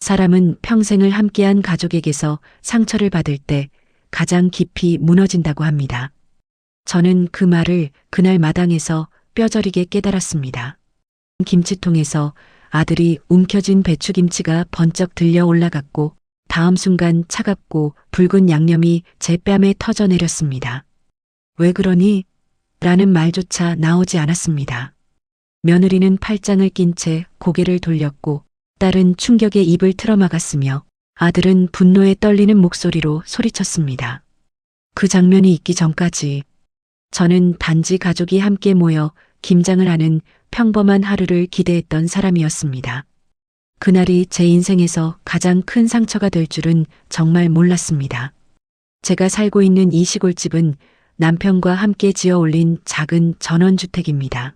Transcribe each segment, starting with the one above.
사람은 평생을 함께한 가족에게서 상처를 받을 때 가장 깊이 무너진다고 합니다. 저는 그 말을 그날 마당에서 뼈저리게 깨달았습니다. 김치통에서 아들이 움켜쥔 배추김치가 번쩍 들려 올라갔고 다음 순간 차갑고 붉은 양념이 제 뺨에 터져 내렸습니다. 왜 그러니? 라는 말조차 나오지 않았습니다. 며느리는 팔짱을 낀 채 고개를 돌렸고 딸은 충격에 입을 틀어막았으며 아들은 분노에 떨리는 목소리로 소리쳤습니다. 그 장면이 있기 전까지 저는 단지 가족이 함께 모여 김장을 하는 평범한 하루를 기대했던 사람이었습니다. 그날이 제 인생에서 가장 큰 상처가 될 줄은 정말 몰랐습니다. 제가 살고 있는 이 시골집은 남편과 함께 지어 올린 작은 전원주택입니다.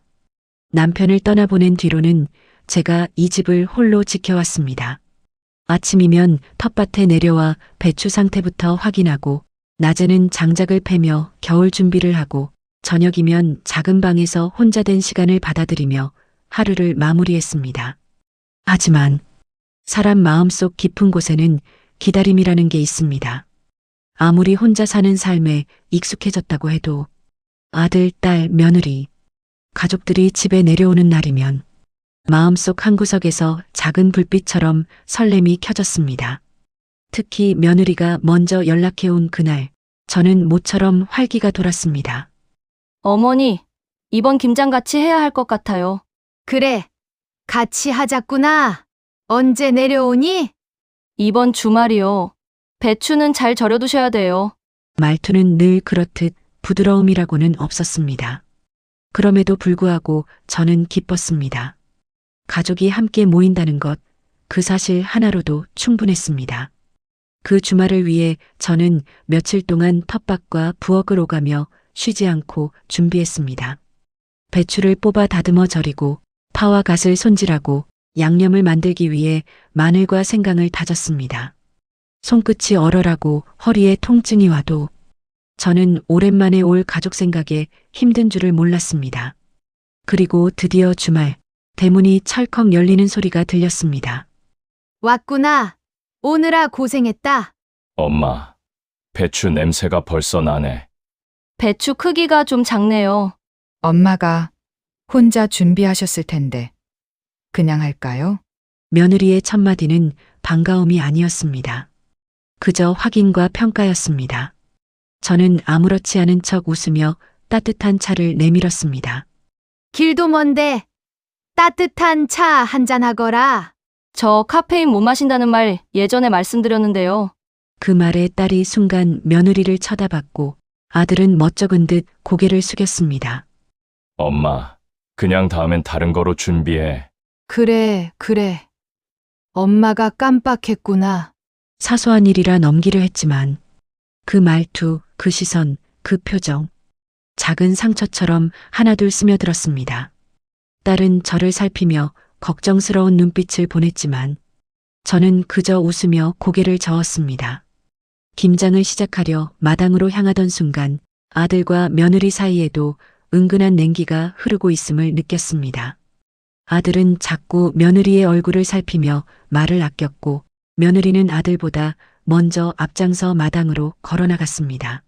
남편을 떠나보낸 뒤로는 제가 이 집을 홀로 지켜왔습니다. 아침이면 텃밭에 내려와 배추 상태부터 확인하고 낮에는 장작을 패며 겨울 준비를 하고 저녁이면 작은 방에서 혼자 된 시간을 받아들이며 하루를 마무리했습니다. 하지만 사람 마음속 깊은 곳에는 기다림이라는 게 있습니다. 아무리 혼자 사는 삶에 익숙해졌다고 해도 아들, 딸, 며느리, 가족들이 집에 내려오는 날이면 마음속 한구석에서 작은 불빛처럼 설렘이 켜졌습니다. 특히 며느리가 먼저 연락해온 그날, 저는 모처럼 활기가 돌았습니다. 어머니, 이번 김장 같이 해야 할 것 같아요. 그래, 같이 하자꾸나. 언제 내려오니? 이번 주말이요. 배추는 잘 절여두셔야 돼요. 말투는 늘 그렇듯 부드러움이라고는 없었습니다. 그럼에도 불구하고 저는 기뻤습니다. 가족이 함께 모인다는 것, 그 사실 하나로도 충분했습니다. 그 주말을 위해 저는 며칠 동안 텃밭과 부엌을 오가며 쉬지 않고 준비했습니다. 배추를 뽑아 다듬어 절이고 파와 갓을 손질하고 양념을 만들기 위해 마늘과 생강을 다졌습니다. 손끝이 얼얼하고 허리에 통증이 와도 저는 오랜만에 올 가족 생각에 힘든 줄을 몰랐습니다. 그리고 드디어 주말, 대문이 철컥 열리는 소리가 들렸습니다. 왔구나. 오느라 고생했다. 엄마, 배추 냄새가 벌써 나네. 배추 크기가 좀 작네요. 엄마가 혼자 준비하셨을 텐데 그냥 할까요? 며느리의 첫마디는 반가움이 아니었습니다. 그저 확인과 평가였습니다. 저는 아무렇지 않은 척 웃으며 따뜻한 차를 내밀었습니다. 길도 먼데 따뜻한 차 한잔하거라. 저 카페인 못 마신다는 말 예전에 말씀드렸는데요. 그 말에 딸이 순간 며느리를 쳐다봤고 아들은 멋쩍은 듯 고개를 숙였습니다. 엄마, 그냥 다음엔 다른 거로 준비해. 그래. 엄마가 깜빡했구나. 사소한 일이라 넘기려 했지만 그 말투, 그 시선, 그 표정, 작은 상처처럼 하나둘 스며들었습니다. 딸은 저를 살피며 걱정스러운 눈빛을 보냈지만 저는 그저 웃으며 고개를 저었습니다. 김장을 시작하려 마당으로 향하던 순간 아들과 며느리 사이에도 은근한 냉기가 흐르고 있음을 느꼈습니다. 아들은 자꾸 며느리의 얼굴을 살피며 말을 아꼈고 며느리는 아들보다 먼저 앞장서 마당으로 걸어나갔습니다.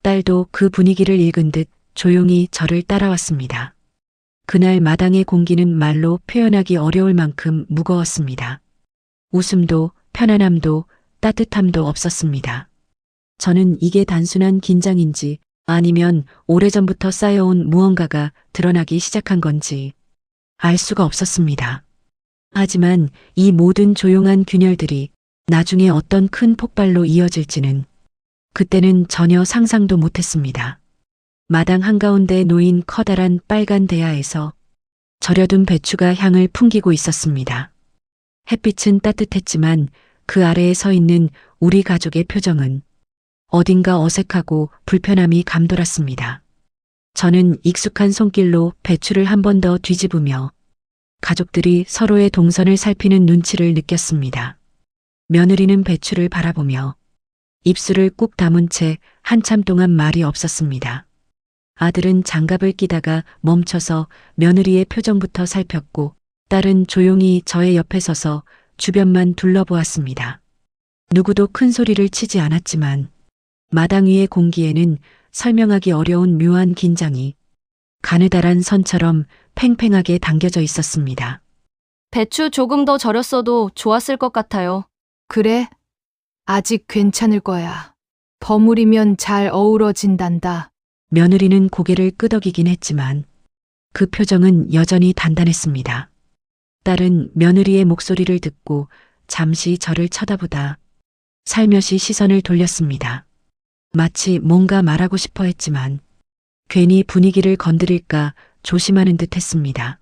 딸도 그 분위기를 읽은 듯 조용히 저를 따라왔습니다. 그날 마당의 공기는 말로 표현하기 어려울 만큼 무거웠습니다. 웃음도 편안함도 따뜻함도 없었습니다. 저는 이게 단순한 긴장인지 아니면 오래전부터 쌓여온 무언가가 드러나기 시작한 건지 알 수가 없었습니다. 하지만 이 모든 조용한 균열들이 나중에 어떤 큰 폭발로 이어질지는 그때는 전혀 상상도 못했습니다. 마당 한가운데 놓인 커다란 빨간 대야에서 절여둔 배추가 향을 풍기고 있었습니다. 햇빛은 따뜻했지만 그 아래에 서 있는 우리 가족의 표정은 어딘가 어색하고 불편함이 감돌았습니다. 저는 익숙한 손길로 배추를 한 번 더 뒤집으며 가족들이 서로의 동선을 살피는 눈치를 느꼈습니다. 며느리는 배추를 바라보며 입술을 꾹 다문 채 한참 동안 말이 없었습니다. 아들은 장갑을 끼다가 멈춰서 며느리의 표정부터 살폈고 딸은 조용히 저의 옆에 서서 주변만 둘러보았습니다. 누구도 큰 소리를 치지 않았지만 마당 위의 공기에는 설명하기 어려운 묘한 긴장이 가느다란 선처럼 팽팽하게 당겨져 있었습니다. 배추 조금 더 절였어도 좋았을 것 같아요. 그래? 아직 괜찮을 거야. 버무리면 잘 어우러진단다. 며느리는 고개를 끄덕이긴 했지만 그 표정은 여전히 단단했습니다. 딸은 며느리의 목소리를 듣고 잠시 저를 쳐다보다 살며시 시선을 돌렸습니다. 마치 뭔가 말하고 싶어 했지만 괜히 분위기를 건드릴까 조심하는 듯 했습니다.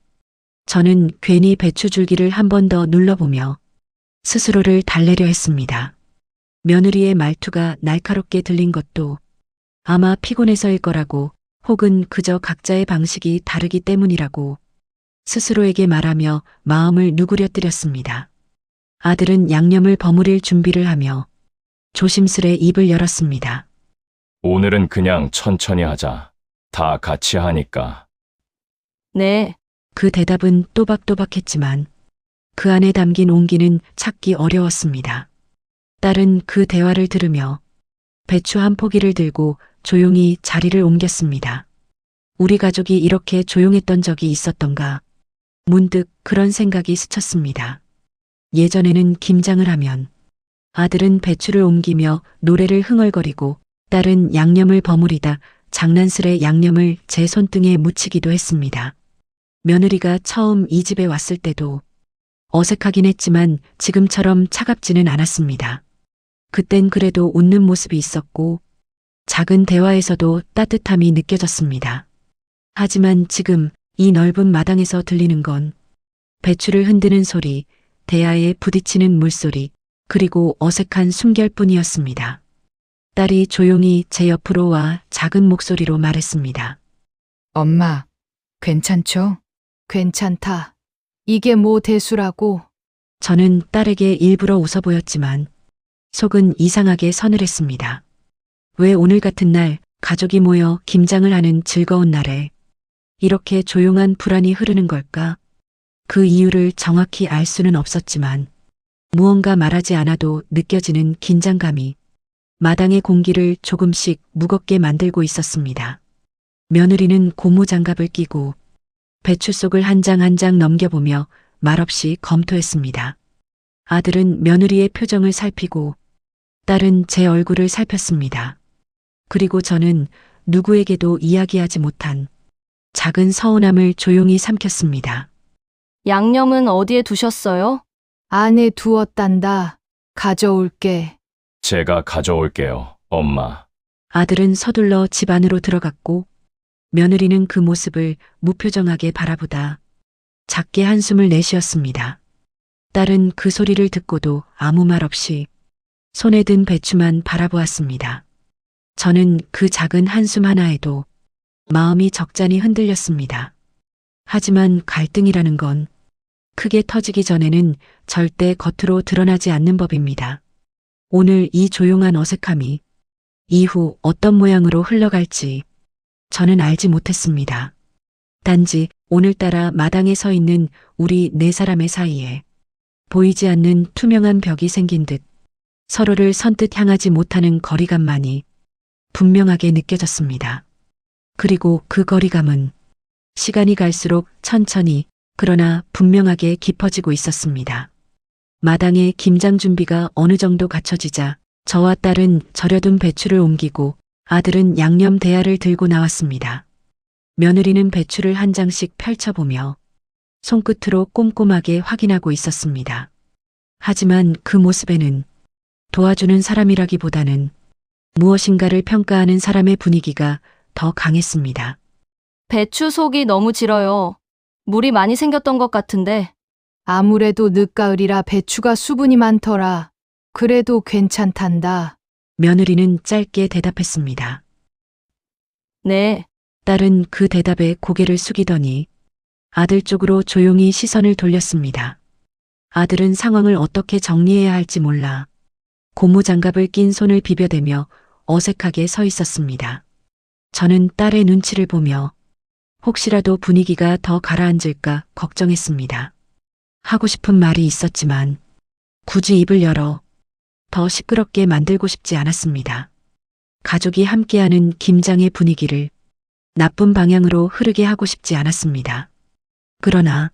저는 괜히 배추줄기를 한 번 더 눌러보며 스스로를 달래려 했습니다. 며느리의 말투가 날카롭게 들린 것도 아마 피곤해서일 거라고 혹은 그저 각자의 방식이 다르기 때문이라고 스스로에게 말하며 마음을 누그려뜨렸습니다. 아들은 양념을 버무릴 준비를 하며 조심스레 입을 열었습니다. 오늘은 그냥 천천히 하자. 다 같이 하니까. 네, 그 대답은 또박또박했지만 그 안에 담긴 온기는 찾기 어려웠습니다. 딸은 그 대화를 들으며 배추 한 포기를 들고 조용히 자리를 옮겼습니다. 우리 가족이 이렇게 조용했던 적이 있었던가? 문득 그런 생각이 스쳤습니다. 예전에는 김장을 하면 아들은 배추를 옮기며 노래를 흥얼거리고 딸은 양념을 버무리다 장난스레 양념을 제 손등에 묻히기도 했습니다. 며느리가 처음 이 집에 왔을 때도 어색하긴 했지만 지금처럼 차갑지는 않았습니다. 그땐 그래도 웃는 모습이 있었고 작은 대화에서도 따뜻함이 느껴졌습니다. 하지만 지금 이 넓은 마당에서 들리는 건 배추를 흔드는 소리, 대야에 부딪히는 물소리, 그리고 어색한 숨결뿐이었습니다. 딸이 조용히 제 옆으로 와 작은 목소리로 말했습니다. 엄마, 괜찮죠? 괜찮다. 이게 뭐 대수라고? 저는 딸에게 일부러 웃어 보였지만 속은 이상하게 서늘했습니다. 왜 오늘 같은 날 가족이 모여 김장을 하는 즐거운 날에 이렇게 조용한 불안이 흐르는 걸까? 그 이유를 정확히 알 수는 없었지만 무언가 말하지 않아도 느껴지는 긴장감이 마당의 공기를 조금씩 무겁게 만들고 있었습니다. 며느리는 고무장갑을 끼고 배추 속을 한 장 한 장 넘겨보며 말없이 검토했습니다. 아들은 며느리의 표정을 살피고 딸은 제 얼굴을 살폈습니다. 그리고 저는 누구에게도 이야기하지 못한 작은 서운함을 조용히 삼켰습니다. 양념은 어디에 두셨어요? 안에 두었단다. 가져올게. 제가 가져올게요, 엄마. 아들은 서둘러 집 안으로 들어갔고 며느리는 그 모습을 무표정하게 바라보다 작게 한숨을 내쉬었습니다. 딸은 그 소리를 듣고도 아무 말 없이 손에 든 배추만 바라보았습니다. 저는 그 작은 한숨 하나에도 마음이 적잖이 흔들렸습니다. 하지만 갈등이라는 건 크게 터지기 전에는 절대 겉으로 드러나지 않는 법입니다. 오늘 이 조용한 어색함이 이후 어떤 모양으로 흘러갈지 저는 알지 못했습니다. 단지 오늘따라 마당에 서 있는 우리 네 사람의 사이에 보이지 않는 투명한 벽이 생긴 듯 서로를 선뜻 향하지 못하는 거리감만이 분명하게 느껴졌습니다. 그리고 그 거리감은 시간이 갈수록 천천히 그러나 분명하게 깊어지고 있었습니다. 마당에 김장 준비가 어느 정도 갖춰지자 저와 딸은 절여둔 배추를 옮기고 아들은 양념 대야를 들고 나왔습니다. 며느리는 배추를 한 장씩 펼쳐보며 손끝으로 꼼꼼하게 확인하고 있었습니다. 하지만 그 모습에는 도와주는 사람이라기보다는 무엇인가를 평가하는 사람의 분위기가 더 강했습니다. 배추 속이 너무 질어요. 물이 많이 생겼던 것 같은데. 아무래도 늦가을이라 배추가 수분이 많더라. 그래도 괜찮단다. 며느리는 짧게 대답했습니다. 네, 딸은 그 대답에 고개를 숙이더니 아들 쪽으로 조용히 시선을 돌렸습니다. 아들은 상황을 어떻게 정리해야 할지 몰라 고무장갑을 낀 손을 비벼대며 어색하게 서 있었습니다. 저는 딸의 눈치를 보며 혹시라도 분위기가 더 가라앉을까 걱정했습니다. 하고 싶은 말이 있었지만 굳이 입을 열어 더 시끄럽게 만들고 싶지 않았습니다. 가족이 함께하는 김장의 분위기를 나쁜 방향으로 흐르게 하고 싶지 않았습니다. 그러나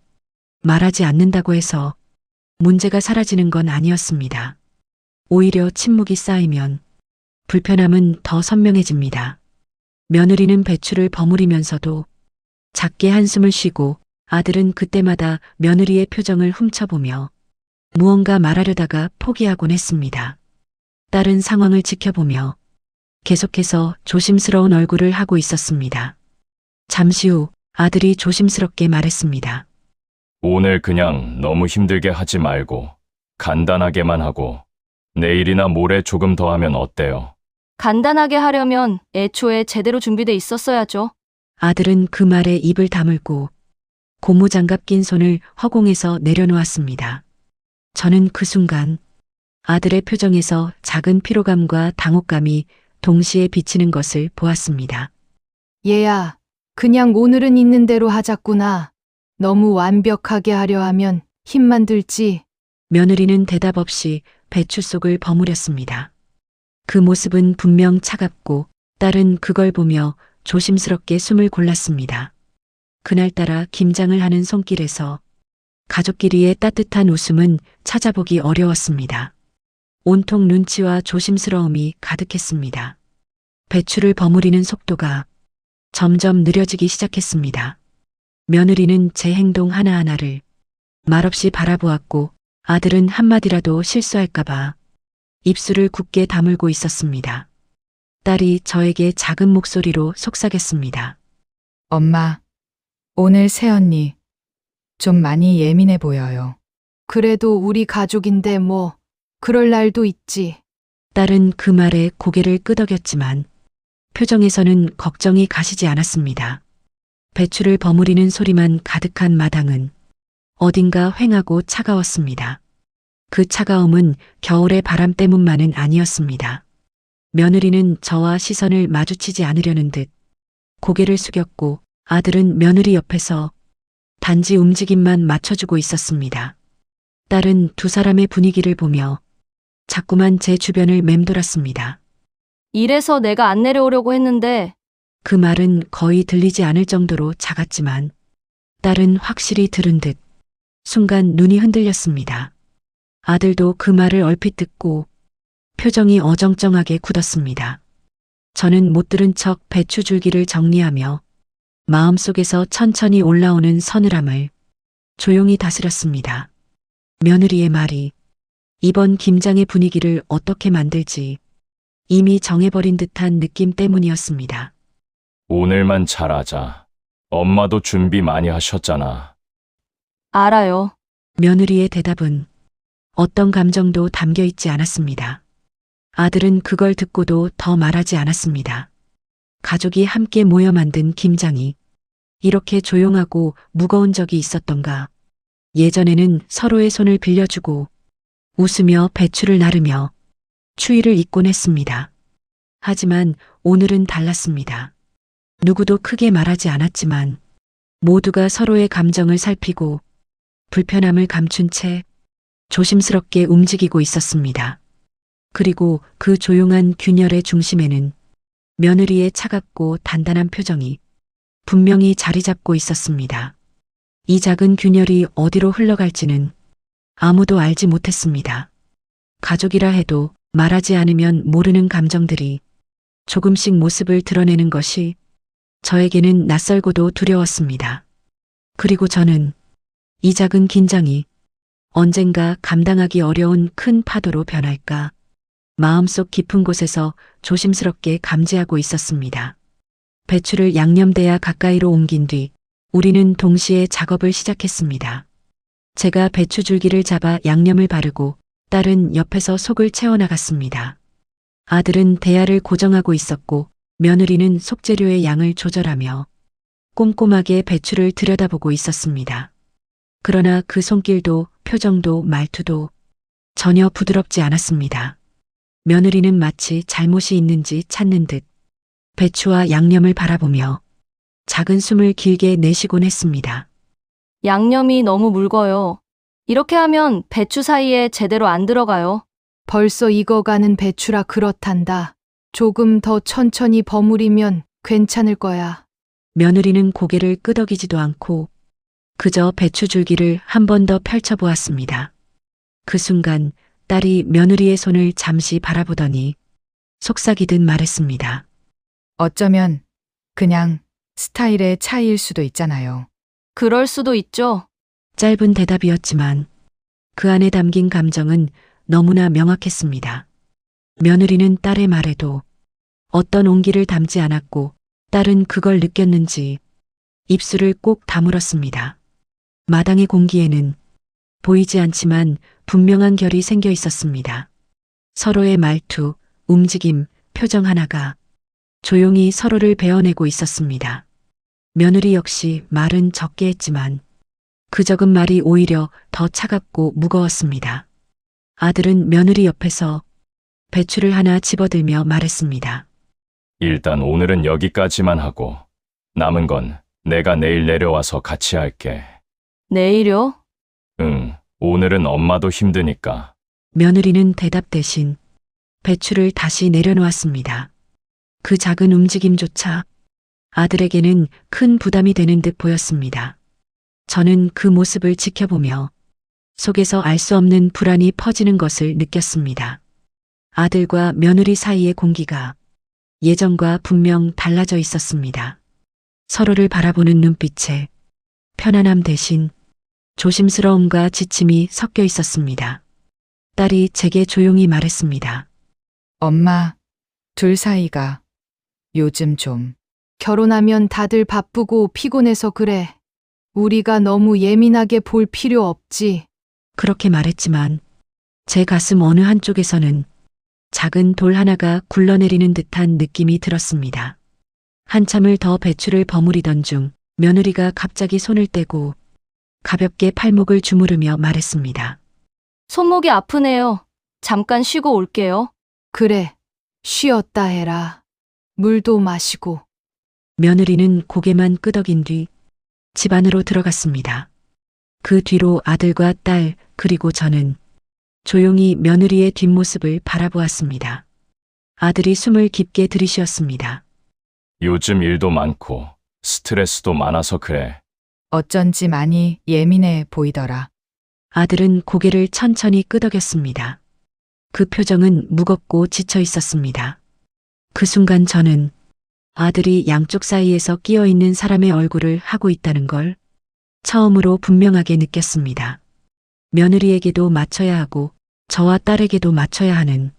말하지 않는다고 해서 문제가 사라지는 건 아니었습니다. 오히려 침묵이 쌓이면 불편함은 더 선명해집니다. 며느리는 배추를 버무리면서도 작게 한숨을 쉬고 아들은 그때마다 며느리의 표정을 훔쳐보며 무언가 말하려다가 포기하곤 했습니다. 딸은 상황을 지켜보며 계속해서 조심스러운 얼굴을 하고 있었습니다. 잠시 후 아들이 조심스럽게 말했습니다. 오늘 그냥 너무 힘들게 하지 말고 간단하게만 하고 내일이나 모레 조금 더 하면 어때요? 간단하게 하려면 애초에 제대로 준비돼 있었어야죠. 아들은 그 말에 입을 다물고 고무장갑 낀 손을 허공에서 내려놓았습니다. 저는 그 순간 아들의 표정에서 작은 피로감과 당혹감이 동시에 비치는 것을 보았습니다. 얘야, 그냥 오늘은 있는 대로 하자꾸나. 너무 완벽하게 하려 하면 힘만 들지. 며느리는 대답 없이 배추 속을 버무렸습니다. 그 모습은 분명 차갑고 딸은 그걸 보며 조심스럽게 숨을 골랐습니다. 그날따라 김장을 하는 손길에서 가족끼리의 따뜻한 웃음은 찾아보기 어려웠습니다. 온통 눈치와 조심스러움이 가득했습니다. 배추를 버무리는 속도가 점점 느려지기 시작했습니다. 며느리는 제 행동 하나하나를 말없이 바라보았고 아들은 한마디라도 실수할까봐 입술을 굳게 다물고 있었습니다. 딸이 저에게 작은 목소리로 속삭였습니다. 엄마, 오늘 새언니 좀 많이 예민해 보여요. 그래도 우리 가족인데 뭐, 그럴 날도 있지. 딸은 그 말에 고개를 끄덕였지만 표정에서는 걱정이 가시지 않았습니다. 배추를 버무리는 소리만 가득한 마당은 어딘가 휑하고 차가웠습니다. 그 차가움은 겨울의 바람 때문만은 아니었습니다. 며느리는 저와 시선을 마주치지 않으려는 듯 고개를 숙였고 아들은 며느리 옆에서 단지 움직임만 맞춰주고 있었습니다. 딸은 두 사람의 분위기를 보며 자꾸만 제 주변을 맴돌았습니다. 이래서 내가 안 내려오려고 했는데 그 말은 거의 들리지 않을 정도로 작았지만 딸은 확실히 들은 듯 순간 눈이 흔들렸습니다. 아들도 그 말을 얼핏 듣고 표정이 어정쩡하게 굳었습니다. 저는 못 들은 척 배추 줄기를 정리하며 마음속에서 천천히 올라오는 서늘함을 조용히 다스렸습니다. 며느리의 말이 이번 김장의 분위기를 어떻게 만들지 이미 정해버린 듯한 느낌 때문이었습니다. 오늘만 잘하자. 엄마도 준비 많이 하셨잖아. 알아요. 며느리의 대답은 어떤 감정도 담겨 있지 않았습니다. 아들은 그걸 듣고도 더 말하지 않았습니다. 가족이 함께 모여 만든 김장이 이렇게 조용하고 무거운 적이 있었던가. 예전에는 서로의 손을 빌려주고 웃으며 배추를 나르며 추위를 잊곤 했습니다. 하지만 오늘은 달랐습니다. 누구도 크게 말하지 않았지만 모두가 서로의 감정을 살피고 불편함을 감춘 채 조심스럽게 움직이고 있었습니다. 그리고 그 조용한 균열의 중심에는 며느리의 차갑고 단단한 표정이 분명히 자리 잡고 있었습니다. 이 작은 균열이 어디로 흘러갈지는 아무도 알지 못했습니다. 가족이라 해도 말하지 않으면 모르는 감정들이 조금씩 모습을 드러내는 것이 저에게는 낯설고도 두려웠습니다. 그리고 저는 이 작은 긴장이 언젠가 감당하기 어려운 큰 파도로 변할까 마음속 깊은 곳에서 조심스럽게 감지하고 있었습니다. 배추를 양념대야 가까이로 옮긴 뒤 우리는 동시에 작업을 시작했습니다. 제가 배추 줄기를 잡아 양념을 바르고 딸은 옆에서 속을 채워나갔습니다. 아들은 대야를 고정하고 있었고 며느리는 속재료의 양을 조절하며 꼼꼼하게 배추를 들여다보고 있었습니다. 그러나 그 손길도 표정도 말투도 전혀 부드럽지 않았습니다. 며느리는 마치 잘못이 있는지 찾는 듯 배추와 양념을 바라보며 작은 숨을 길게 내쉬곤 했습니다. 양념이 너무 묽어요. 이렇게 하면 배추 사이에 제대로 안 들어가요. 벌써 익어가는 배추라 그렇단다. 조금 더 천천히 버무리면 괜찮을 거야. 며느리는 고개를 끄덕이지도 않고 그저 배추 줄기를 한 번 더 펼쳐보았습니다. 그 순간 딸이 며느리의 손을 잠시 바라보더니 속삭이듯 말했습니다. 어쩌면 그냥 스타일의 차이일 수도 있잖아요. 그럴 수도 있죠. 짧은 대답이었지만 그 안에 담긴 감정은 너무나 명확했습니다. 며느리는 딸의 말에도 어떤 온기를 담지 않았고 딸은 그걸 느꼈는지 입술을 꼭 다물었습니다. 마당의 공기에는 보이지 않지만 분명한 결이 생겨 있었습니다. 서로의 말투, 움직임, 표정 하나가 조용히 서로를 베어내고 있었습니다. 며느리 역시 말은 적게 했지만 그 적은 말이 오히려 더 차갑고 무거웠습니다. 아들은 며느리 옆에서 배추를 하나 집어들며 말했습니다. 일단 오늘은 여기까지만 하고 남은 건 내가 내일 내려와서 같이 할게. 내일요? 응, 오늘은 엄마도 힘드니까. 며느리는 대답 대신 배추를 다시 내려놓았습니다. 그 작은 움직임조차 아들에게는 큰 부담이 되는 듯 보였습니다. 저는 그 모습을 지켜보며 속에서 알 수 없는 불안이 퍼지는 것을 느꼈습니다. 아들과 며느리 사이의 공기가 예전과 분명 달라져 있었습니다. 서로를 바라보는 눈빛에 편안함 대신 조심스러움과 지침이 섞여 있었습니다. 딸이 제게 조용히 말했습니다. 엄마, 둘 사이가 요즘 좀 결혼하면 다들 바쁘고 피곤해서 그래. 우리가 너무 예민하게 볼 필요 없지. 그렇게 말했지만 제 가슴 어느 한쪽에서는 작은 돌 하나가 굴러내리는 듯한 느낌이 들었습니다. 한참을 더 배추를 버무리던 중 며느리가 갑자기 손을 떼고 가볍게 팔목을 주무르며 말했습니다. 손목이 아프네요. 잠깐 쉬고 올게요. 그래, 쉬었다 해라. 물도 마시고. 며느리는 고개만 끄덕인 뒤 집 안으로 들어갔습니다. 그 뒤로 아들과 딸 그리고 저는 조용히 며느리의 뒷모습을 바라보았습니다. 아들이 숨을 깊게 들이쉬었습니다. 요즘 일도 많고 스트레스도 많아서 그래. 어쩐지 많이 예민해 보이더라. 아들은 고개를 천천히 끄덕였습니다. 그 표정은 무겁고 지쳐 있었습니다. 그 순간 저는 아들이 양쪽 사이에서 끼어 있는 사람의 얼굴을 하고 있다는 걸 처음으로 분명하게 느꼈습니다. 며느리에게도 맞춰야 하고 저와 딸에게도 맞춰야 하는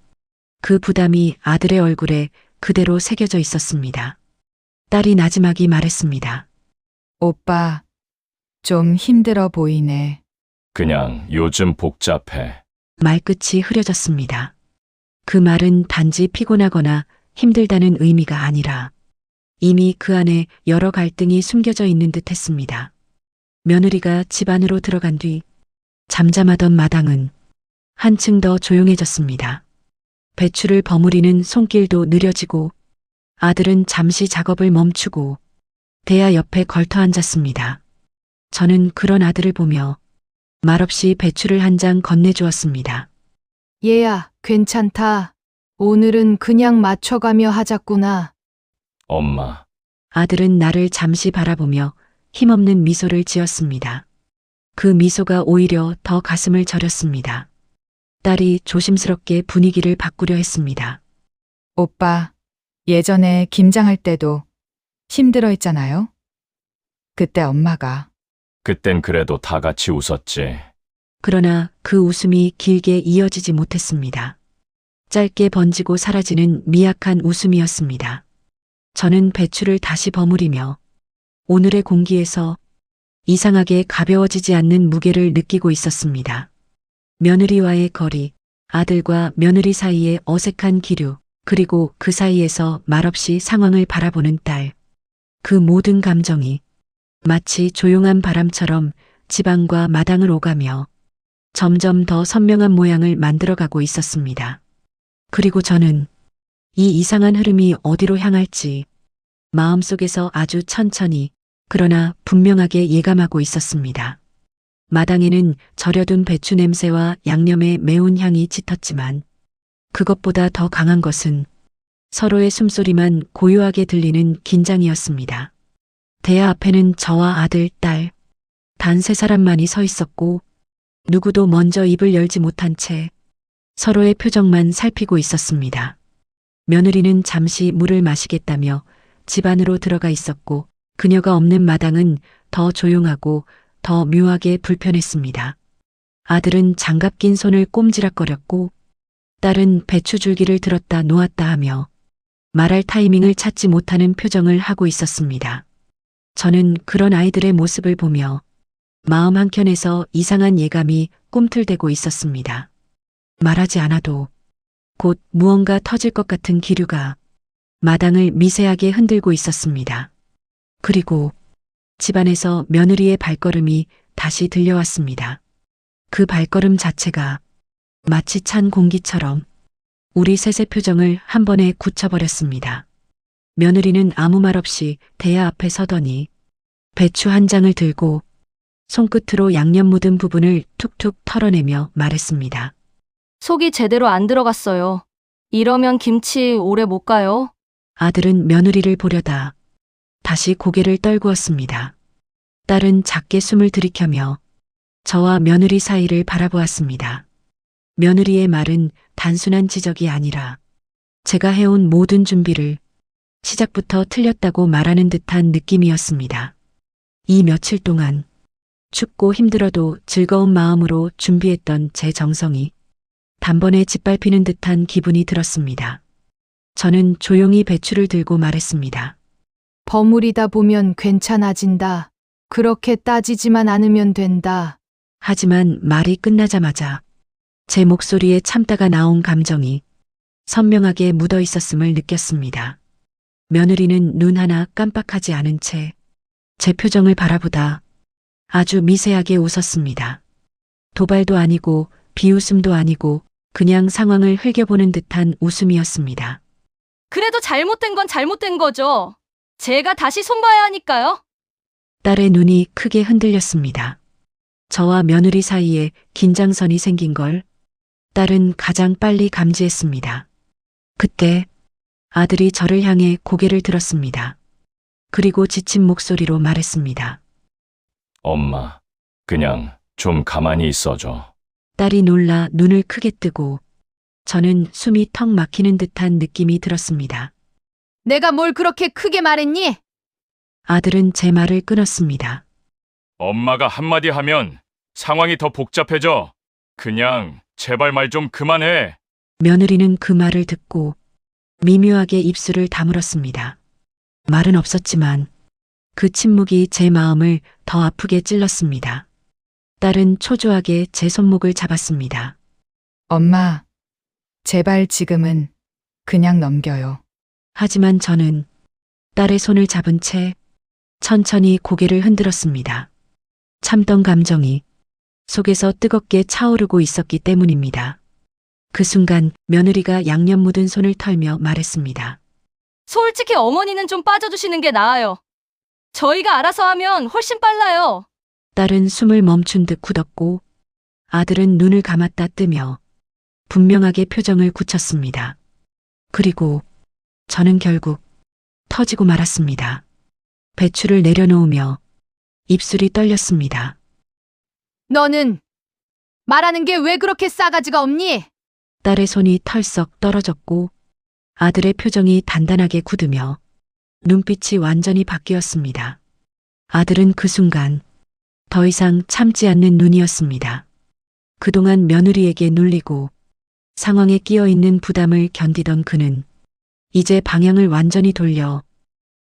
그 부담이 아들의 얼굴에 그대로 새겨져 있었습니다. 딸이 나지막이 말했습니다. 오빠, 좀 힘들어 보이네. 그냥 요즘 복잡해. 말끝이 흐려졌습니다. 그 말은 단지 피곤하거나 힘들다는 의미가 아니라 이미 그 안에 여러 갈등이 숨겨져 있는 듯 했습니다. 며느리가 집 안으로 들어간 뒤 잠잠하던 마당은 한층 더 조용해졌습니다. 배추를 버무리는 손길도 느려지고 아들은 잠시 작업을 멈추고 대야 옆에 걸터 앉았습니다. 저는 그런 아들을 보며 말없이 배추를 한 장 건네주었습니다. 얘야, 괜찮다. 오늘은 그냥 맞춰가며 하자꾸나. 엄마, 아들은 나를 잠시 바라보며 힘없는 미소를 지었습니다. 그 미소가 오히려 더 가슴을 저렸습니다. 딸이 조심스럽게 분위기를 바꾸려 했습니다. 오빠, 예전에 김장할 때도 힘들어 했잖아요? 그때 엄마가 그땐 그래도 다 같이 웃었지. 그러나 그 웃음이 길게 이어지지 못했습니다. 짧게 번지고 사라지는 미약한 웃음이었습니다. 저는 배추를 다시 버무리며 오늘의 공기에서 이상하게 가벼워지지 않는 무게를 느끼고 있었습니다. 며느리와의 거리, 아들과 며느리 사이의 어색한 기류, 그리고 그 사이에서 말없이 상황을 바라보는 딸. 그 모든 감정이 마치 조용한 바람처럼 집안과 마당을 오가며 점점 더 선명한 모양을 만들어가고 있었습니다. 그리고 저는 이 이상한 흐름이 어디로 향할지 마음속에서 아주 천천히 그러나 분명하게 예감하고 있었습니다. 마당에는 절여둔 배추 냄새와 양념의 매운 향이 짙었지만 그것보다 더 강한 것은 서로의 숨소리만 고요하게 들리는 긴장이었습니다. 대야 앞에는 저와 아들, 딸, 단 세 사람만이 서 있었고 누구도 먼저 입을 열지 못한 채 서로의 표정만 살피고 있었습니다. 며느리는 잠시 물을 마시겠다며 집 안으로 들어가 있었고 그녀가 없는 마당은 더 조용하고 더 묘하게 불편했습니다. 아들은 장갑 낀 손을 꼼지락거렸고 딸은 배추줄기를 들었다 놓았다 하며 말할 타이밍을 찾지 못하는 표정을 하고 있었습니다. 저는 그런 아이들의 모습을 보며 마음 한켠에서 이상한 예감이 꿈틀대고 있었습니다. 말하지 않아도 곧 무언가 터질 것 같은 기류가 마당을 미세하게 흔들고 있었습니다. 그리고 집안에서 며느리의 발걸음이 다시 들려왔습니다. 그 발걸음 자체가 마치 찬 공기처럼 우리 셋의 표정을 한 번에 굳혀버렸습니다. 며느리는 아무 말 없이 대야 앞에 서더니 배추 한 장을 들고 손끝으로 양념 묻은 부분을 툭툭 털어내며 말했습니다. 속이 제대로 안 들어갔어요. 이러면 김치 오래 못 가요. 아들은 며느리를 보려다 다시 고개를 떨구었습니다. 딸은 작게 숨을 들이켜며 저와 며느리 사이를 바라보았습니다. 며느리의 말은 단순한 지적이 아니라 제가 해온 모든 준비를 시작부터 틀렸다고 말하는 듯한 느낌이었습니다. 이 며칠 동안 춥고 힘들어도 즐거운 마음으로 준비했던 제 정성이 단번에 짓밟히는 듯한 기분이 들었습니다. 저는 조용히 배추를 들고 말했습니다. 버무리다 보면 괜찮아진다. 그렇게 따지지만 않으면 된다. 하지만 말이 끝나자마자 제 목소리에 참다가 나온 감정이 선명하게 묻어 있었음을 느꼈습니다. 며느리는 눈 하나 깜빡하지 않은 채 제 표정을 바라보다 아주 미세하게 웃었습니다. 도발도 아니고 비웃음도 아니고 그냥 상황을 흘겨보는 듯한 웃음이었습니다. 그래도 잘못된 건 잘못된 거죠. 제가 다시 손봐야 하니까요. 딸의 눈이 크게 흔들렸습니다. 저와 며느리 사이에 긴장선이 생긴 걸 딸은 가장 빨리 감지했습니다. 그때 아들이 저를 향해 고개를 들었습니다. 그리고 지친 목소리로 말했습니다. 엄마, 그냥 좀 가만히 있어줘. 딸이 놀라 눈을 크게 뜨고 저는 숨이 턱 막히는 듯한 느낌이 들었습니다. 내가 뭘 그렇게 크게 말했니? 아들은 제 말을 끊었습니다. 엄마가 한마디 하면 상황이 더 복잡해져. 그냥 제발 말 좀 그만해. 며느리는 그 말을 듣고 미묘하게 입술을 다물었습니다. 말은 없었지만 그 침묵이 제 마음을 더 아프게 찔렀습니다. 딸은 초조하게 제 손목을 잡았습니다. 엄마, 제발 지금은 그냥 넘겨요. 하지만 저는 딸의 손을 잡은 채 천천히 고개를 흔들었습니다. 참던 감정이 속에서 뜨겁게 차오르고 있었기 때문입니다. 그 순간 며느리가 양념 묻은 손을 털며 말했습니다. 솔직히 어머니는 좀 빠져주시는 게 나아요. 저희가 알아서 하면 훨씬 빨라요. 딸은 숨을 멈춘 듯 굳었고 아들은 눈을 감았다 뜨며 분명하게 표정을 굳혔습니다. 그리고 저는 결국 터지고 말았습니다. 배추를 내려놓으며 입술이 떨렸습니다. 너는 말하는 게 왜 그렇게 싸가지가 없니? 딸의 손이 털썩 떨어졌고 아들의 표정이 단단하게 굳으며 눈빛이 완전히 바뀌었습니다. 아들은 그 순간 더 이상 참지 않는 눈이었습니다. 그동안 며느리에게 눌리고 상황에 끼어 있는 부담을 견디던 그는 이제 방향을 완전히 돌려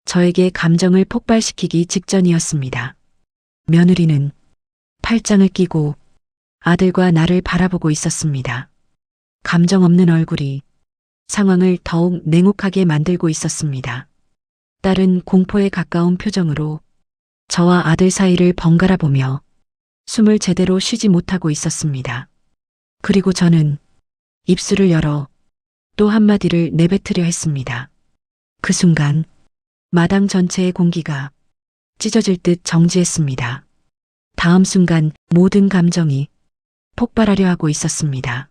저에게 감정을 폭발시키기 직전이었습니다. 며느리는 팔짱을 끼고 아들과 나를 바라보고 있었습니다. 감정 없는 얼굴이 상황을 더욱 냉혹하게 만들고 있었습니다. 딸은 공포에 가까운 표정으로 저와 아들 사이를 번갈아 보며 숨을 제대로 쉬지 못하고 있었습니다. 그리고 저는 입술을 열어 또 한마디를 내뱉으려 했습니다. 그 순간 마당 전체의 공기가 찢어질 듯 정지했습니다. 다음 순간 모든 감정이 폭발하려 하고 있었습니다.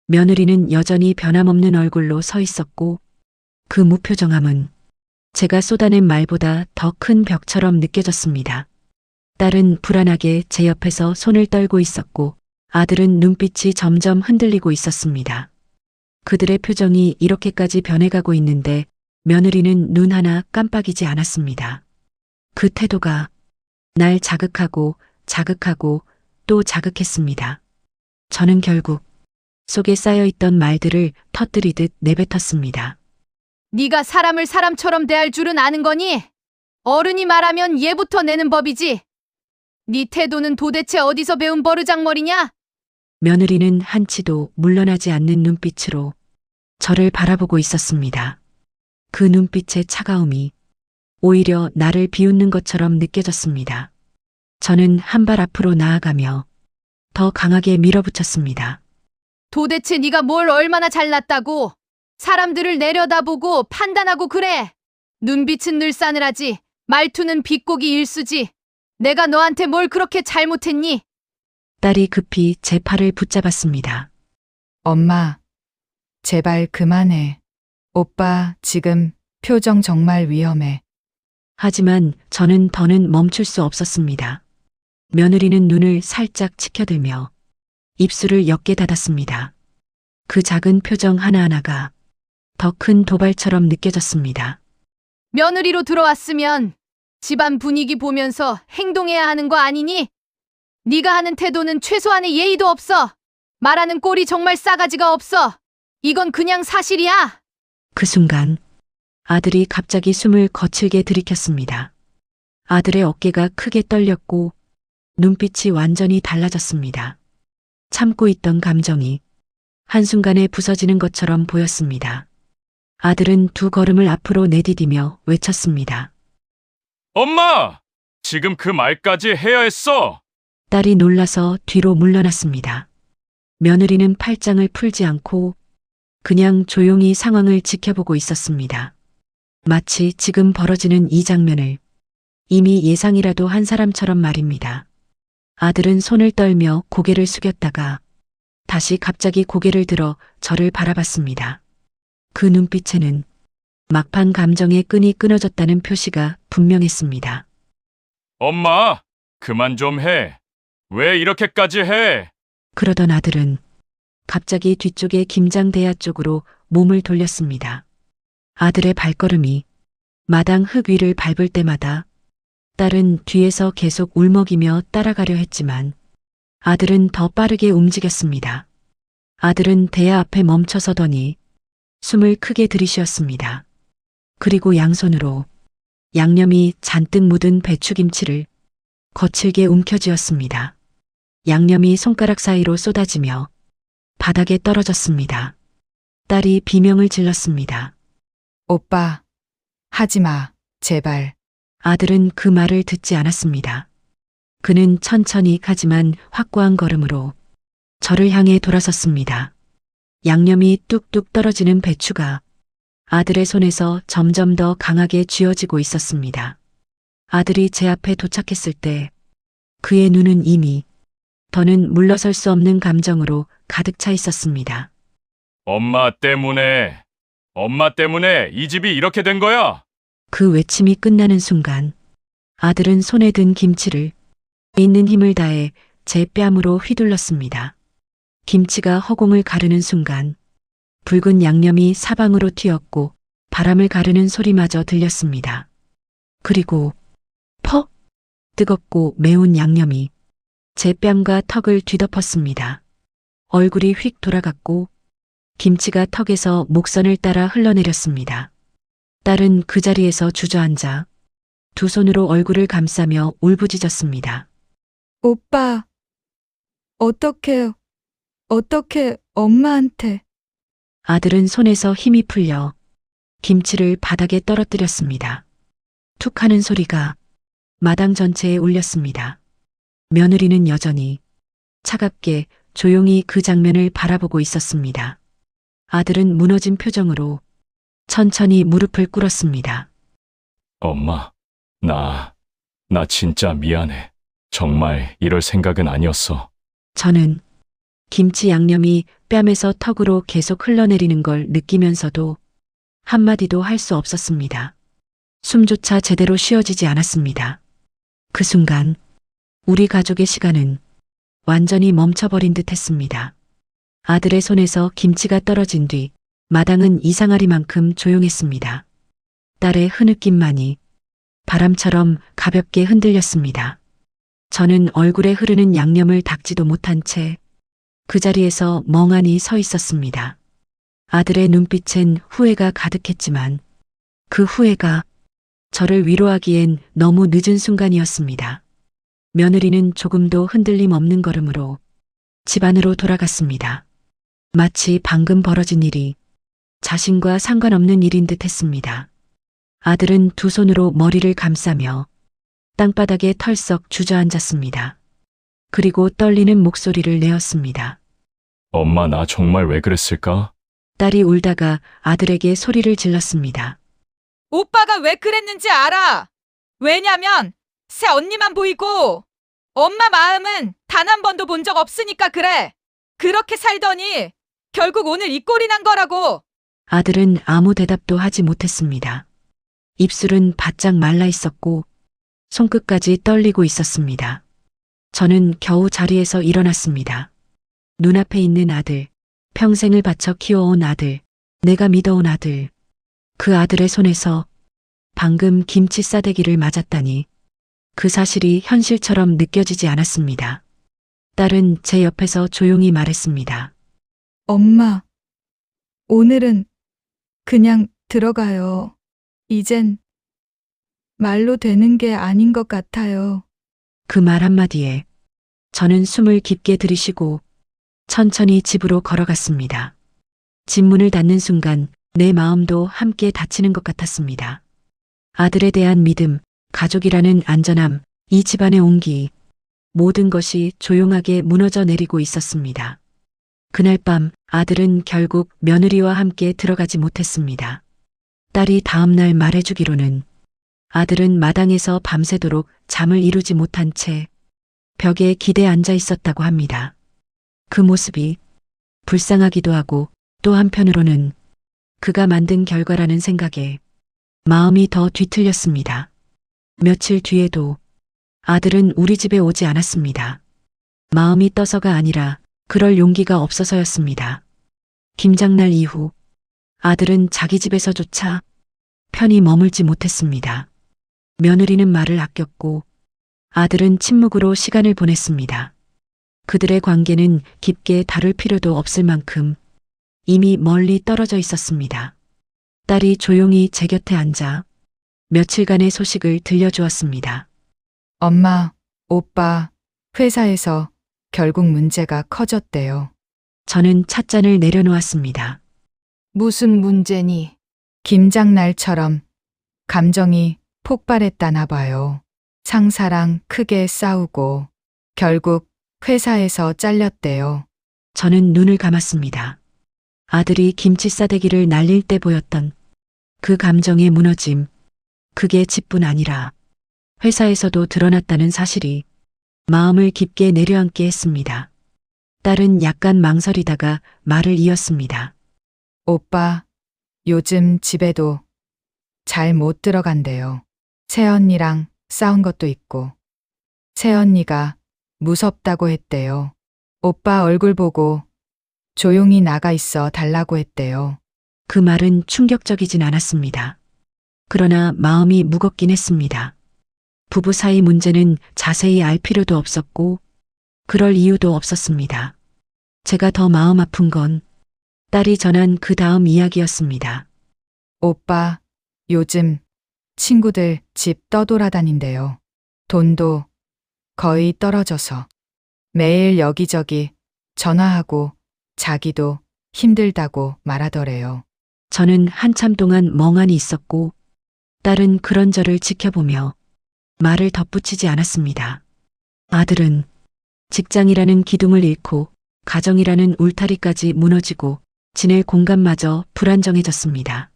며느리는 여전히 변함없는 얼굴로 서 있었고 그 무표정함은 제가 쏟아낸 말보다 더 큰 벽처럼 느껴졌습니다. 딸은 불안하게 제 옆에서 손을 떨고 있었고 아들은 눈빛이 점점 흔들리고 있었습니다. 그들의 표정이 이렇게까지 변해가고 있는데 며느리는 눈 하나 깜빡이지 않았습니다. 그 태도가 날 자극하고 또 자극했습니다. 저는 결국 속에 쌓여있던 말들을 터뜨리듯 내뱉었습니다. 네가 사람을 사람처럼 대할 줄은 아는 거니? 어른이 말하면 예부터 내는 법이지. 네 태도는 도대체 어디서 배운 버르장머리냐? 며느리는 한치도 물러나지 않는 눈빛으로 저를 바라보고 있었습니다. 그 눈빛의 차가움이 오히려 나를 비웃는 것처럼 느껴졌습니다. 저는 한 발 앞으로 나아가며 더 강하게 밀어붙였습니다. 도대체 네가 뭘 얼마나 잘났다고 사람들을 내려다보고 판단하고 그래. 눈빛은 늘 싸늘하지 말투는 비꼬기 일수지. 내가 너한테 뭘 그렇게 잘못했니? 딸이 급히 제 팔을 붙잡았습니다. 엄마, 제발 그만해. 오빠, 지금 표정 정말 위험해. 하지만 저는 더는 멈출 수 없었습니다. 며느리는 눈을 살짝 치켜들며 입술을 옅게 닫았습니다. 그 작은 표정 하나하나가 더 큰 도발처럼 느껴졌습니다. 며느리로 들어왔으면 집안 분위기 보면서 행동해야 하는 거 아니니? 네가 하는 태도는 최소한의 예의도 없어. 말하는 꼴이 정말 싸가지가 없어. 이건 그냥 사실이야. 그 순간 아들이 갑자기 숨을 거칠게 들이켰습니다. 아들의 어깨가 크게 떨렸고 눈빛이 완전히 달라졌습니다. 참고 있던 감정이 한순간에 부서지는 것처럼 보였습니다. 아들은 두 걸음을 앞으로 내디디며 외쳤습니다. 엄마! 지금 그 말까지 해야 했어! 딸이 놀라서 뒤로 물러났습니다. 며느리는 팔짱을 풀지 않고 그냥 조용히 상황을 지켜보고 있었습니다. 마치 지금 벌어지는 이 장면을 이미 예상이라도 한 사람처럼 말입니다. 아들은 손을 떨며 고개를 숙였다가 다시 갑자기 고개를 들어 저를 바라봤습니다. 그 눈빛에는 막판 감정의 끈이 끊어졌다는 표시가 분명했습니다. 엄마! 그만 좀 해! 왜 이렇게까지 해? 그러던 아들은 갑자기 뒤쪽의 김장대야 쪽으로 몸을 돌렸습니다. 아들의 발걸음이 마당 흙 위를 밟을 때마다 딸은 뒤에서 계속 울먹이며 따라가려 했지만 아들은 더 빠르게 움직였습니다. 아들은 대야 앞에 멈춰서더니 숨을 크게 들이쉬었습니다. 그리고 양손으로 양념이 잔뜩 묻은 배추김치를 거칠게 움켜쥐었습니다. 양념이 손가락 사이로 쏟아지며 바닥에 떨어졌습니다. 딸이 비명을 질렀습니다. 오빠, 하지 마, 제발. 아들은 그 말을 듣지 않았습니다. 그는 천천히 하지만 확고한 걸음으로 저를 향해 돌아섰습니다. 양념이 뚝뚝 떨어지는 배추가 아들의 손에서 점점 더 강하게 쥐어지고 있었습니다. 아들이 제 앞에 도착했을 때 그의 눈은 이미 더는 물러설 수 없는 감정으로 가득 차 있었습니다. 엄마 때문에 이 집이 이렇게 된 거야! 그 외침이 끝나는 순간 아들은 손에 든 김치를 있는 힘을 다해 제 뺨으로 휘둘렀습니다. 김치가 허공을 가르는 순간 붉은 양념이 사방으로 튀었고 바람을 가르는 소리마저 들렸습니다. 그리고 퍽! 뜨겁고 매운 양념이 제 뺨과 턱을 뒤덮었습니다. 얼굴이 휙 돌아갔고 김치가 턱에서 목선을 따라 흘러내렸습니다. 딸은 그 자리에서 주저앉아 두 손으로 얼굴을 감싸며 울부짖었습니다. 오빠, 어떻게 엄마한테. 아들은 손에서 힘이 풀려 김치를 바닥에 떨어뜨렸습니다. 툭 하는 소리가 마당 전체에 울렸습니다. 며느리는 여전히 차갑게 조용히 그 장면을 바라보고 있었습니다. 아들은 무너진 표정으로 천천히 무릎을 꿇었습니다. 엄마, 나 진짜 미안해. 정말 이럴 생각은 아니었어. 저는 김치 양념이 뺨에서 턱으로 계속 흘러내리는 걸 느끼면서도 한마디도 할 수 없었습니다. 숨조차 제대로 쉬어지지 않았습니다. 그 순간 우리 가족의 시간은 완전히 멈춰버린 듯 했습니다. 아들의 손에서 김치가 떨어진 뒤 마당은 이상하리만큼 조용했습니다. 딸의 흐느낌만이 바람처럼 가볍게 흔들렸습니다. 저는 얼굴에 흐르는 양념을 닦지도 못한 채 그 자리에서 멍하니 서 있었습니다. 아들의 눈빛엔 후회가 가득했지만 그 후회가 저를 위로하기엔 너무 늦은 순간이었습니다. 며느리는 조금도 흔들림 없는 걸음으로 집 안으로 돌아갔습니다. 마치 방금 벌어진 일이 자신과 상관없는 일인 듯 했습니다. 아들은 두 손으로 머리를 감싸며 땅바닥에 털썩 주저앉았습니다. 그리고 떨리는 목소리를 내었습니다. 엄마, 나 정말 왜 그랬을까? 딸이 울다가 아들에게 소리를 질렀습니다. 오빠가 왜 그랬는지 알아. 왜냐면 새 언니만 보이고 엄마 마음은 단 한 번도 본 적 없으니까 그래. 그렇게 살더니 결국 오늘 이 꼴이 난 거라고. 아들은 아무 대답도 하지 못했습니다. 입술은 바짝 말라 있었고 손끝까지 떨리고 있었습니다. 저는 겨우 자리에서 일어났습니다. 눈앞에 있는 아들, 평생을 바쳐 키워온 아들, 내가 믿어온 아들, 그 아들의 손에서 방금 김치 싸대기를 맞았다니 그 사실이 현실처럼 느껴지지 않았습니다. 딸은 제 옆에서 조용히 말했습니다. 엄마, 오늘은 그냥 들어가요. 이젠 말로 되는 게 아닌 것 같아요. 그 말 한마디에 저는 숨을 깊게 들이쉬고 천천히 집으로 걸어갔습니다. 집 문을 닫는 순간 내 마음도 함께 닫히는 것 같았습니다. 아들에 대한 믿음, 가족이라는 안전함, 이 집안의 온기, 모든 것이 조용하게 무너져 내리고 있었습니다. 그날 밤 아들은 결국 며느리와 함께 들어가지 못했습니다. 딸이 다음날 말해주기로는 아들은 마당에서 밤새도록 잠을 이루지 못한 채 벽에 기대 앉아 있었다고 합니다. 그 모습이 불쌍하기도 하고 또 한편으로는 그가 만든 결과라는 생각에 마음이 더 뒤틀렸습니다. 며칠 뒤에도 아들은 우리 집에 오지 않았습니다. 마음이 떠서가 아니라 그럴 용기가 없어서였습니다. 김장날 이후 아들은 자기 집에서조차 편히 머물지 못했습니다. 며느리는 말을 아꼈고 아들은 침묵으로 시간을 보냈습니다. 그들의 관계는 깊게 다룰 필요도 없을 만큼 이미 멀리 떨어져 있었습니다. 딸이 조용히 제 곁에 앉아 며칠간의 소식을 들려주었습니다. 엄마, 오빠, 회사에서 결국 문제가 커졌대요. 저는 찻잔을 내려놓았습니다. 무슨 문제니? 김장날처럼 감정이 폭발했다나 봐요. 상사랑 크게 싸우고 결국 회사에서 잘렸대요. 저는 눈을 감았습니다. 아들이 김치 싸대기를 날릴 때 보였던 그 감정의 무너짐, 그게 집뿐 아니라 회사에서도 드러났다는 사실이 마음을 깊게 내려앉게 했습니다. 딸은 약간 망설이다가 말을 이었습니다. 오빠, 요즘 집에도 잘 못 들어간대요. 새언니랑 싸운 것도 있고 새언니가 무섭다고 했대요. 오빠 얼굴 보고 조용히 나가 있어 달라고 했대요. 그 말은 충격적이진 않았습니다. 그러나 마음이 무겁긴 했습니다. 부부 사이 문제는 자세히 알 필요도 없었고 그럴 이유도 없었습니다. 제가 더 마음 아픈 건 딸이 전한 그 다음 이야기였습니다. 오빠, 요즘 친구들 집 떠돌아다닌대요. 돈도 거의 떨어져서 매일 여기저기 전화하고 자기도 힘들다고 말하더래요. 저는 한참 동안 멍하니 있었고 딸은 그런 저를 지켜보며 말을 덧붙이지 않았습니다. 아들은 직장이라는 기둥을 잃고 가정이라는 울타리까지 무너지고 지낼 공간마저 불안정해졌습니다.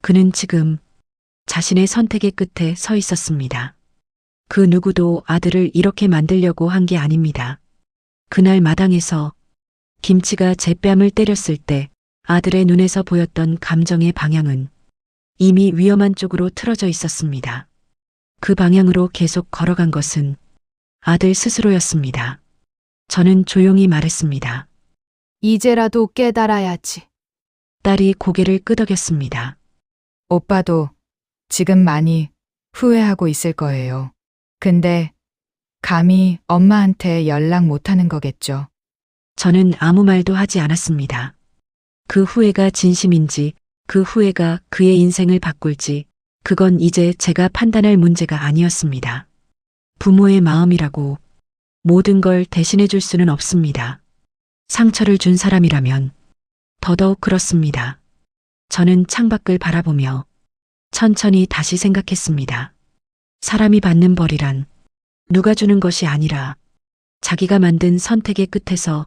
그는 지금 자신의 선택의 끝에 서 있었습니다. 그 누구도 아들을 이렇게 만들려고 한 게 아닙니다. 그날 마당에서 김치가 제 뺨을 때렸을 때 아들의 눈에서 보였던 감정의 방향은 이미 위험한 쪽으로 틀어져 있었습니다. 그 방향으로 계속 걸어간 것은 아들 스스로였습니다. 저는 조용히 말했습니다. 이제라도 깨달아야지. 딸이 고개를 끄덕였습니다. 오빠도 지금 많이 후회하고 있을 거예요. 근데 감히 엄마한테 연락 못 하는 거겠죠. 저는 아무 말도 하지 않았습니다. 그 후회가 진심인지, 그 후회가 그의 인생을 바꿀지, 그건 이제 제가 판단할 문제가 아니었습니다. 부모의 마음이라고 모든 걸 대신해 줄 수는 없습니다. 상처를 준 사람이라면 더더욱 그렇습니다. 저는 창밖을 바라보며 천천히 다시 생각했습니다. 사람이 받는 벌이란 누가 주는 것이 아니라 자기가 만든 선택의 끝에서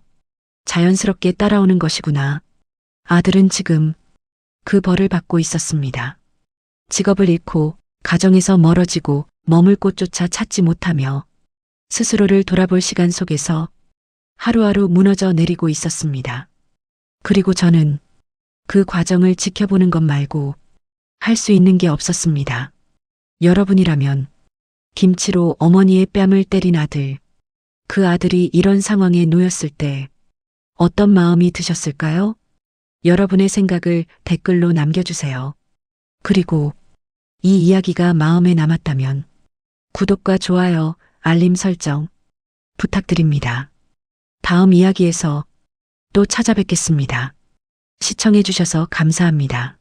자연스럽게 따라오는 것이구나. 아들은 지금 그 벌을 받고 있었습니다. 직업을 잃고 가정에서 멀어지고 머물 곳조차 찾지 못하며 스스로를 돌아볼 시간 속에서 하루하루 무너져 내리고 있었습니다. 그리고 저는 그 과정을 지켜보는 것 말고 할 수 있는 게 없었습니다. 여러분이라면 김치로 어머니의 뺨을 때린 아들, 그 아들이 이런 상황에 놓였을 때 어떤 마음이 드셨을까요? 여러분의 생각을 댓글로 남겨주세요. 그리고 이 이야기가 마음에 남았다면 구독과 좋아요, 알림 설정 부탁드립니다. 다음 이야기에서 또 찾아뵙겠습니다. 시청해주셔서 감사합니다.